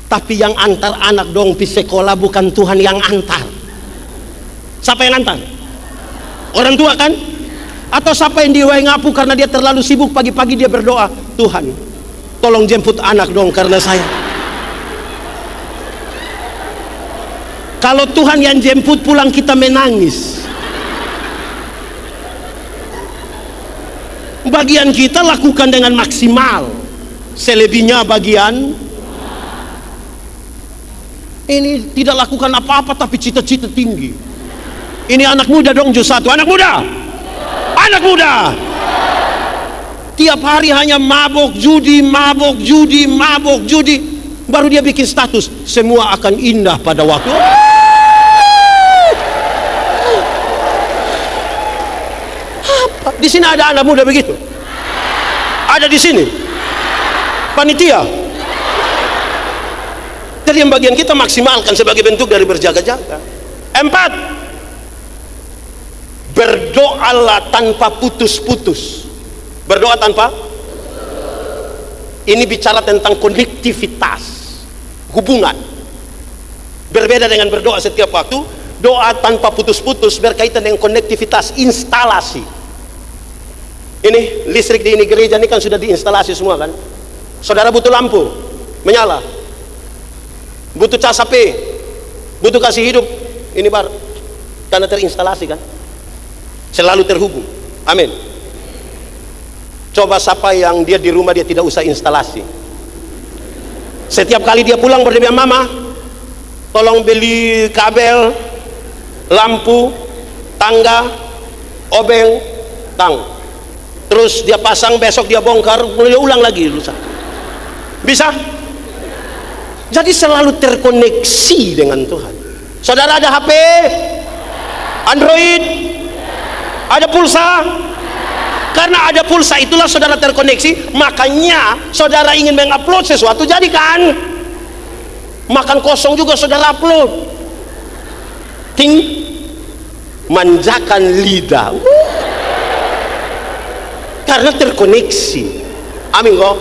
Tapi yang antar anak dong di sekolah bukan Tuhan yang antar. Siapa yang antar? Orang tua kan? Atau siapa yang diwai ngapu karena dia terlalu sibuk, pagi-pagi dia berdoa, Tuhan tolong jemput anak dong karena saya. Kalau Tuhan yang jemput pulang kita menangis. Bagian kita lakukan dengan maksimal, selebihnya bagian ini tidak lakukan apa-apa tapi cita-cita tinggi. Ini anak muda dong, jus satu. Anak muda. Anak muda. Tiap hari hanya mabok judi, mabok judi, mabok judi. Baru dia bikin status, semua akan indah pada waktu. Apa? Di sini ada anak muda begitu? Ada di sini? Panitia? Jadi yang bagian kita maksimalkan sebagai bentuk dari berjaga-jaga. 4. Berdoalah tanpa putus-putus. Berdoa tanpa. Ini bicara tentang konektivitas, hubungan. Berbeda dengan berdoa setiap waktu. Doa tanpa putus-putus berkaitan dengan konektivitas, instalasi. Ini listrik di ini gereja ini kan sudah diinstalasi semua kan. Saudara butuh lampu menyala, butuh cas HP, butuh kasih hidup, ini bar karena terinstalasi kan, selalu terhubung. Amin. Coba siapa yang dia di rumah dia tidak usah instalasi, setiap kali dia pulang berdoa, mama tolong beli kabel, lampu, tangga, obeng, terus dia pasang, besok dia bongkar, dia ulang lagi, bisa? Jadi selalu terkoneksi dengan Tuhan. Saudara ada HP, Android, ada pulsa, Karena ada pulsa itulah saudara terkoneksi, makanya saudara ingin mengupload sesuatu, jadi kan makan kosong juga saudara upload. Ting, manjakan lidah. Karena terkoneksi. Amin kok.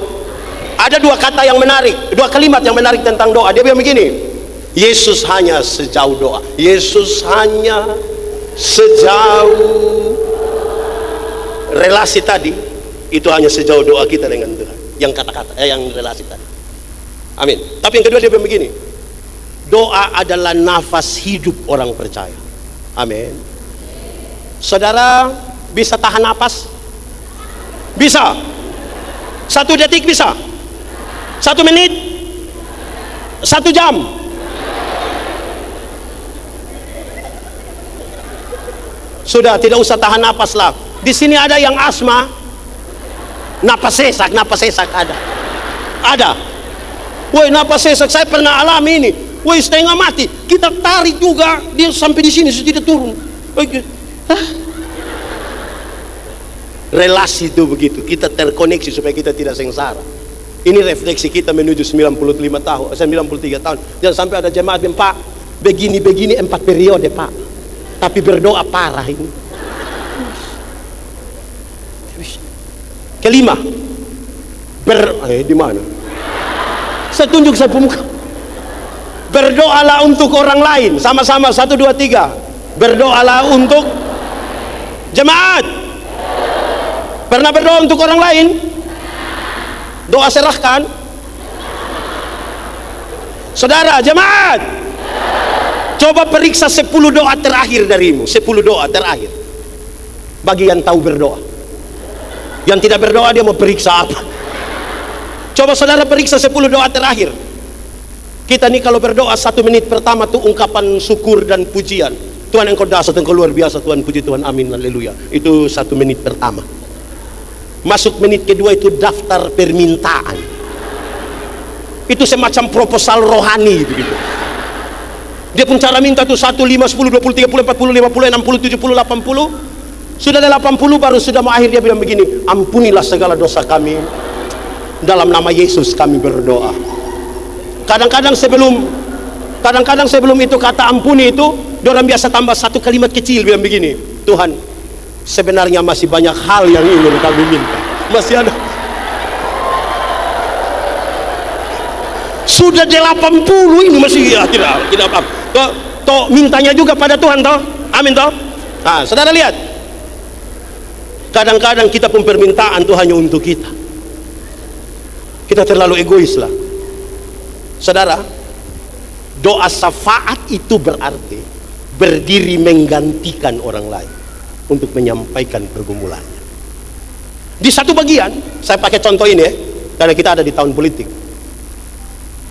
Ada dua kata yang menarik, dua kalimat yang menarik tentang doa. Dia bilang begini, Yesus hanya sejauh doa. Yesus hanya sejauh relasi tadi, itu hanya sejauh doa kita dengan Tuhan. Yang kata-kata, yang relasi tadi. Amin. Tapi yang kedua dia bilang begini, doa adalah nafas hidup orang percaya. Amin. Saudara bisa tahan napas? Bisa. 1 detik bisa? 1 menit? 1 jam? Sudah, tidak usah tahan napas lah. Di sini ada yang asma, napas sesak ada. Ada. Woi, napas sesak saya pernah alami ini. Woi, setengah mati. Kita tarik juga, dia sampai di sini tidak turun. Relasi itu begitu. Kita terkoneksi supaya kita tidak sengsara. Ini refleksi kita menuju 93 tahun. Jangan sampai ada jemaat yang, Pak, begini 4 periode, Pak. Tapi berdoa parah ini. Kelima, di mana? Saya tunjuk saya pemuka. Berdoalah untuk orang lain. Sama-sama 1, 2, 3. Berdoalah untuk jemaat. Pernah berdoa untuk orang lain? Doa serahkan. Saudara, jemaat, coba periksa 10 doa terakhir darimu. 10 doa terakhir. Bagi yang tahu berdoa. Yang tidak berdoa dia mau periksa apa? Coba saudara periksa 10 doa terakhir. Kita nih kalau berdoa 1 menit pertama tuh ungkapan syukur dan pujian. Tuhan engkau dahsyat, engkau luar biasa, Tuhan, puji Tuhan, amin, haleluya. Itu 1 menit pertama. Masuk menit kedua itu daftar permintaan. Itu semacam proposal rohani begitu. Dia pun cara minta tuh 1, 5, 10, 20, 30, 40, 50, 60, 70, 80. Sudah ada 80 baru sudah mau akhir dia bilang begini, ampunilah segala dosa kami, dalam nama Yesus kami berdoa. Kadang-kadang sebelum itu kata ampuni itu, orang biasa tambah 1 kalimat kecil bilang begini, Tuhan, sebenarnya masih banyak hal yang ingin kami minta. Masih ada. Sudah 80 ini masih ya, tidak apa. Toh mintanya juga pada Tuhan toh. Amin toh. Nah, saudara lihat. Kadang-kadang kita pun permintaan Tuhan hanya untuk kita. Kita terlalu egois lah. Saudara, doa syafaat itu berarti berdiri menggantikan orang lain untuk menyampaikan pergumulannya. Di satu bagian, saya pakai contoh ini ya, karena kita ada di tahun politik.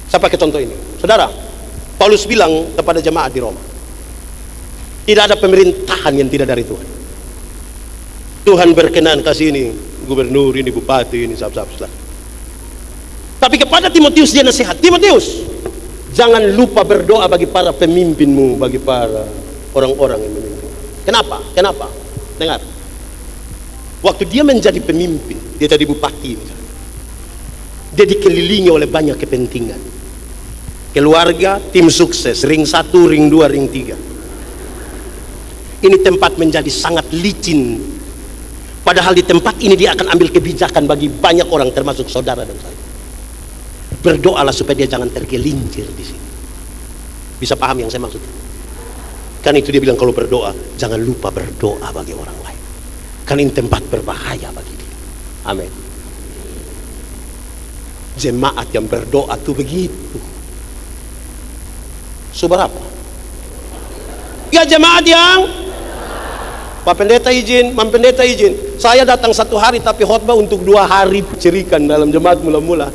Saya pakai contoh ini. Saudara, Paulus bilang kepada jemaat di Roma, tidak ada pemerintahan yang tidak dari Tuhan. Tuhan berkenan kasih ini gubernur, ini bupati, ini sahabat-sahabat. Tapi kepada Timotius dia nasihat, Timotius, jangan lupa berdoa bagi para pemimpinmu, bagi para orang-orang yang memimpin. Kenapa? Dengar. Waktu dia menjadi pemimpin, dia jadi bupati, dia dikelilingi oleh banyak kepentingan. Keluarga, tim sukses, ring 1, ring 2, ring 3. Ini tempat menjadi sangat licin. Padahal di tempat ini dia akan ambil kebijakan bagi banyak orang termasuk saudara dan saya. Berdoalah supaya dia jangan tergelincir di sini. Bisa paham yang saya maksud? Kan itu dia bilang kalau berdoa jangan lupa berdoa bagi orang lain. Kan ini tempat berbahaya bagi dia. Amin. Jemaat yang berdoa tuh begitu. Seberapa? Ya jemaat yang Pak Pendeta izin, Mam Pendeta izin. Saya datang 1 hari tapi khotbah untuk 2 hari. Cirikan dalam jemaat mula-mula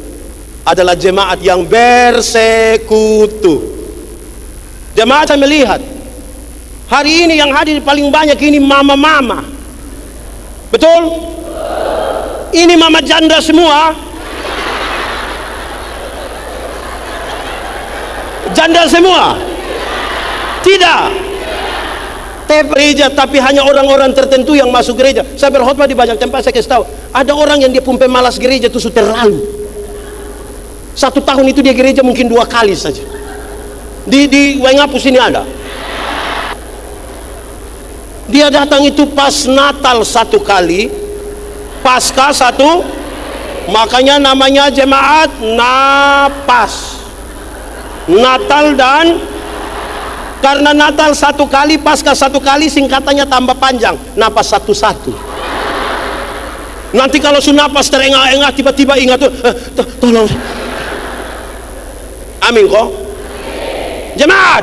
adalah jemaat yang bersekutu. Jemaat saya melihat hari ini yang hadir paling banyak ini mama-mama. Betul? Ini mama janda semua. Janda semua? Tidak. gereja, tapi hanya orang-orang tertentu yang masuk gereja. Saya berkhotbah di banyak tempat, saya kasih tahu, ada orang yang dia pun pemalas gereja itu sudah terlalu. 1 tahun itu dia gereja mungkin 2 kali saja. Di Waingapus ini ada. Dia datang itu pas Natal 1 kali, Paskah 1, makanya namanya jemaat Napas. Natal dan karena Natal 1 kali, Paskah 1 kali, singkatannya tambah panjang, Napas 1-1. Nanti kalau sudah napas terengah-engah tiba-tiba ingat tuh, tolong. Amin kok. Jemaat.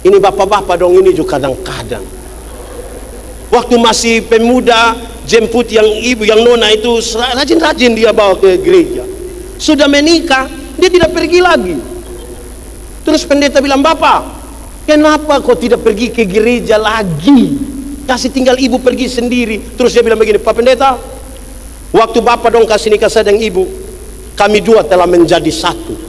Ini bapak-bapak dong, ini juga kadang-kadang. Waktu masih pemuda, jemput yang ibu, yang nona itu rajin-rajin dia bawa ke gereja. Sudah menikah, dia tidak pergi lagi. Terus pendeta bilang, "Bapak, kenapa kau tidak pergi ke gereja lagi? Kasih tinggal ibu pergi sendiri." Terus dia bilang begini, "Pak Pendeta, waktu bapak dong kasih nikah saya dan ibu, kami dua telah menjadi satu.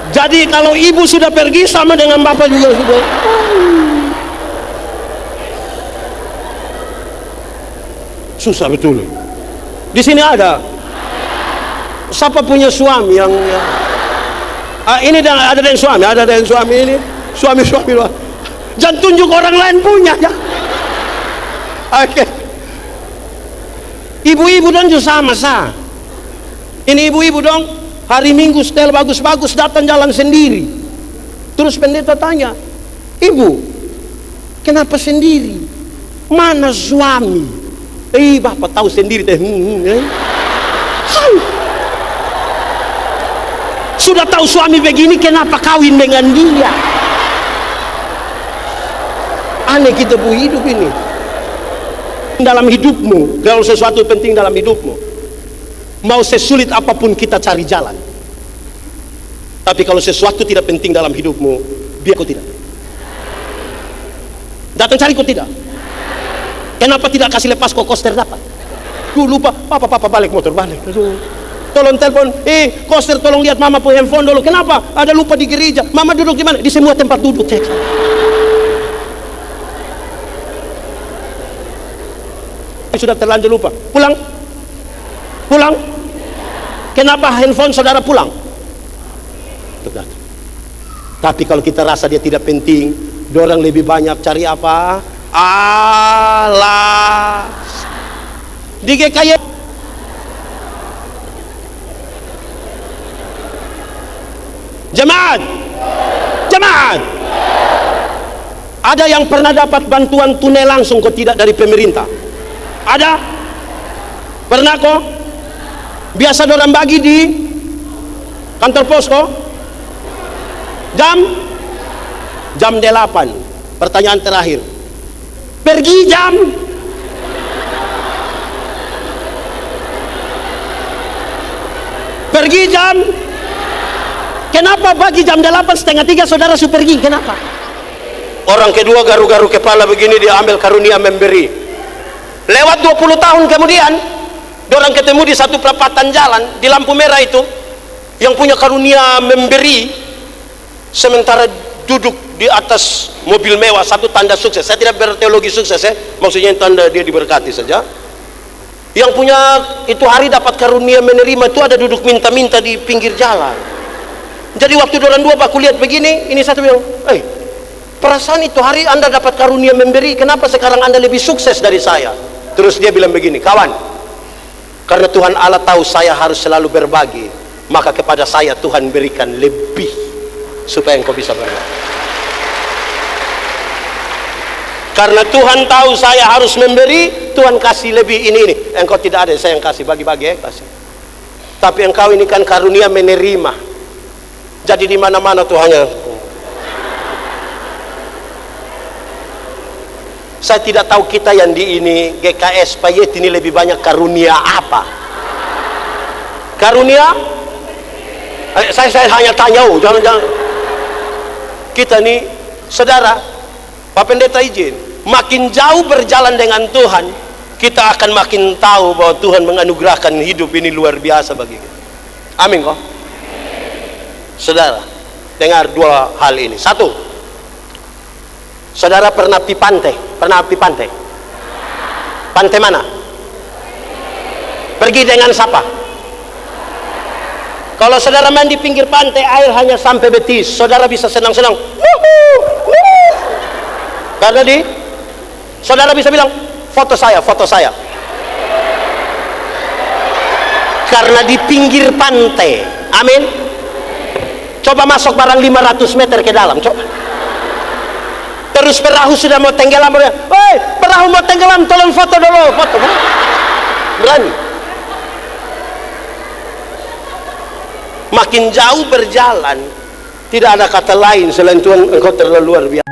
Jadi kalau ibu sudah pergi sama dengan bapak juga sudah." Susah betul. Di sini ada. Siapa punya suami yang ini ada yang suami, ada yang suami ini, suami. Jangan tunjuk orang lain punya ya. Oke. Ibu-ibu dong juga sama sah. Ini ibu-ibu dong, hari Minggu setel bagus-bagus datang jalan sendiri. Terus pendeta tanya, "Ibu, kenapa sendiri? Mana suami?" Bapak tahu sendiri teh. Sudah tahu suami begini, kenapa kawin dengan dia? Aneh kita bu hidup ini. Dalam hidupmu, kalau sesuatu penting dalam hidupmu, mau sesulit apapun kita cari jalan. Tapi kalau sesuatu tidak penting dalam hidupmu, biar kau tidak. Datang cari kau tidak. Kenapa tidak kasih lepas kok koster dapat? Lupa, papa balik motor balik. Tolong telepon, koster tolong lihat mama punya handphone dulu. Kenapa? Ada lupa di gereja. Mama duduk di mana? Di semua tempat duduk. Cek. Sudah terlanjur lupa. Pulang. Kenapa handphone saudara pulang? Tapi kalau kita rasa dia tidak penting, dorang lebih banyak cari apa? Alas. Di GKY Jemaat. Ada yang pernah dapat bantuan tunai langsung kok tidak dari pemerintah? Ada? Pernah kok? Biasa dorang bagi di kantor pos kok? Jam 8. Pertanyaan terakhir. Pergi jam kenapa bagi jam 2:30 saudara sudah pergi? Kenapa? Orang kedua garu-garu kepala begini, dia ambil karunia memberi. Lewat 20 tahun kemudian, dorang ketemu di satu perapatan jalan di lampu merah itu, yang punya karunia memberi, sementara duduk di atas mobil mewah, satu tanda sukses. Saya tidak berteologi sukses ya, maksudnya tanda dia diberkati saja. Yang punya itu hari dapat karunia menerima itu ada duduk minta-minta di pinggir jalan. Jadi waktu dorang dua aku lihat begini, ini satu bilang, perasaan itu hari Anda dapat karunia memberi, kenapa sekarang Anda lebih sukses dari saya? Terus dia bilang begini, kawan, karena Tuhan Allah tahu saya harus selalu berbagi, maka kepada saya Tuhan berikan lebih supaya engkau bisa berbagi. Karena Tuhan tahu saya harus memberi, Tuhan kasih lebih ini. Engkau tidak ada, saya yang kasih, bagi-bagi kasih. Tapi engkau ini kan karunia menerima. Jadi di mana-mana Tuhannya. Saya tidak tahu kita yang di ini GKS Payet ini lebih banyak karunia apa? Karunia? Saya hanya tanya, jangan. Kita nih, saudara, Pak Pendeta izin, makin jauh berjalan dengan Tuhan, kita akan makin tahu bahwa Tuhan menganugerahkan hidup ini luar biasa bagi kita. Amin kok. Saudara, dengar dua hal ini. Satu, saudara pernah pergi pantai? Pernah pergi pantai? Pantai mana? Pergi dengan siapa? Kalau saudara main di pinggir pantai, air hanya sampai betis, saudara bisa senang-senang. Karena saudara bisa bilang, foto saya, foto saya. Karena di pinggir pantai. Amin. Coba masuk barang 500 meter ke dalam, coba. Terus perahu sudah mau tenggelam, woi, perahu mau tenggelam, tolong foto dulu, foto. Berani. Makin jauh berjalan, tidak ada kata lain selain Tuhan, engkau terlalu luar biasa.